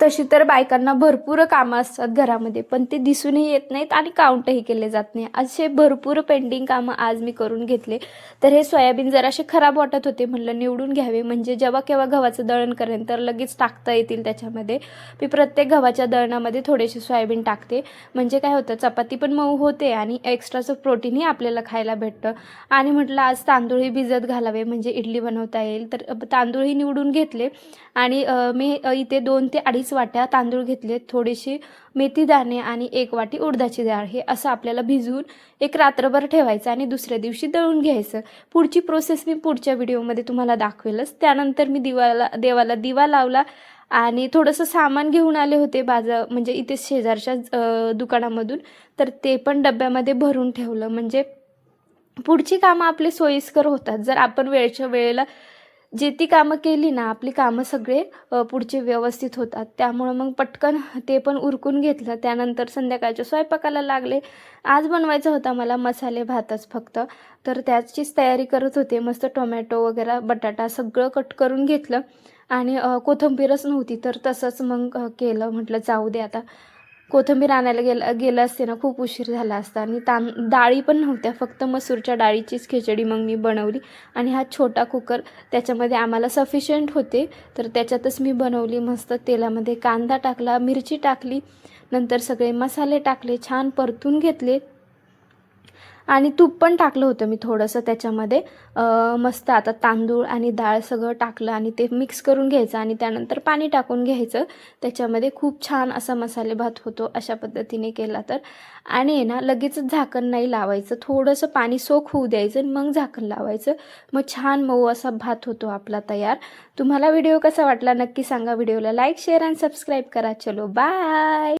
तशी तर बायकांना भरपूर कामं असतात घरामध्ये, पण ते दिसूनही येत नाहीत आणि काउंटही केले जात नाही. असे भरपूर पेंडिंग कामं आज मी करून घेतले. तर हे सोयाबीन जरासे खराब वाटत होते, म्हणलं निवडून घ्यावे, म्हणजे जेव्हा केव्हा गव्हाचं दळण करेन तर लगेच टाकता येतील त्याच्यामध्ये. मी प्रत्येक गव्हाच्या दळणामध्ये थोडेसे सोयाबीन टाकते, म्हणजे काय होतं, चपाती पण मऊ होते आणि एक्स्ट्राचं प्रोटीनही आपल्याला खायला भेटतं. आणि म्हटलं आज तांदूळही भिजत घालावे, म्हणजे इडली बनवता येईल. तर तांदूळही निवडून घेतले आणि मी इथे 2 ते 2.5 वाट्या तांदूळ घेतले, थोडीशी मेथी दाणे आणि 1 वाटी उडदाची डाळ. हे असं आपल्याला भिजवून एक रात्रभर ठेवायचं आणि दुसऱ्या दिवशी दळून घ्यायचं. पुढची प्रोसेस मी पुढच्या व्हिडिओमध्ये तुम्हाला दाखवेलच. त्यानंतर मी देवाला दिवा लावला आणि थोडंसं सामान घेऊन आले होते म्हणजे इथे शेजारच्या दुकानामधून. तर ते पण डब्यामध्ये भरून ठेवलं, म्हणजे पुढची कामं आपली सोयीस्कर होतात. जर आपण वेळच्या वेळेला जे ती कामं केली ना, आपली कामं सगळे पुढचे व्यवस्थित होतात. त्यामुळं मग पटकन ते पण उरकून घेतलं. त्यानंतर संध्याकाळच्या स्वयंपाकाला लागले. आज बनवायचा होता मला मसाले भातच फक्त, तर त्याचीच तयारी करत होते. मस्त टोमॅटो वगैरे, बटाटा सगळं कट करून घेतलं आणि कोथिंबीरच नव्हती, तर तसंच मग केलं. म्हटलं जाऊ दे आता, कोथिंबीर आणायला गेलं असते ना, खूप उशीर झाला असता. आणि डाळी पण नव्हत्या, फक्त मसूरच्या डाळीचीच खिचडी मग मी बनवली. आणि हा छोटा कुकर, त्याच्यामध्ये आम्हाला सफिशियंट होते, तर त्याच्यातच मी बनवली. मस्त तेलामध्ये कांदा टाकला, मिरची टाकली, नंतर सगळे मसाले टाकले, छान परतून घेतले आणि तूप पण टाकलं होतं मी थोडंसं त्याच्यामध्ये. मस्त आता तांदूळ आणि डाळ सगळं टाकलं आणि ते मिक्स करून घ्यायचं आणि त्यानंतर पाणी टाकून घ्यायचं त्याच्यामध्ये. खूप छान असा मसाले भात होतो अशा पद्धतीने केला तर. आणि आहे ना, लगेचच झाकण नाही लावायचं, थोडंसं पाणी सोक होऊ द्यायचं आणि मग झाकण लावायचं. मग छान मऊ असा भात होतो आपला तयार. तुम्हाला व्हिडिओ कसा वाटला नक्की सांगा. व्हिडिओला लाईक, शेअर आणि सबस्क्राईब करा. चलो बाय.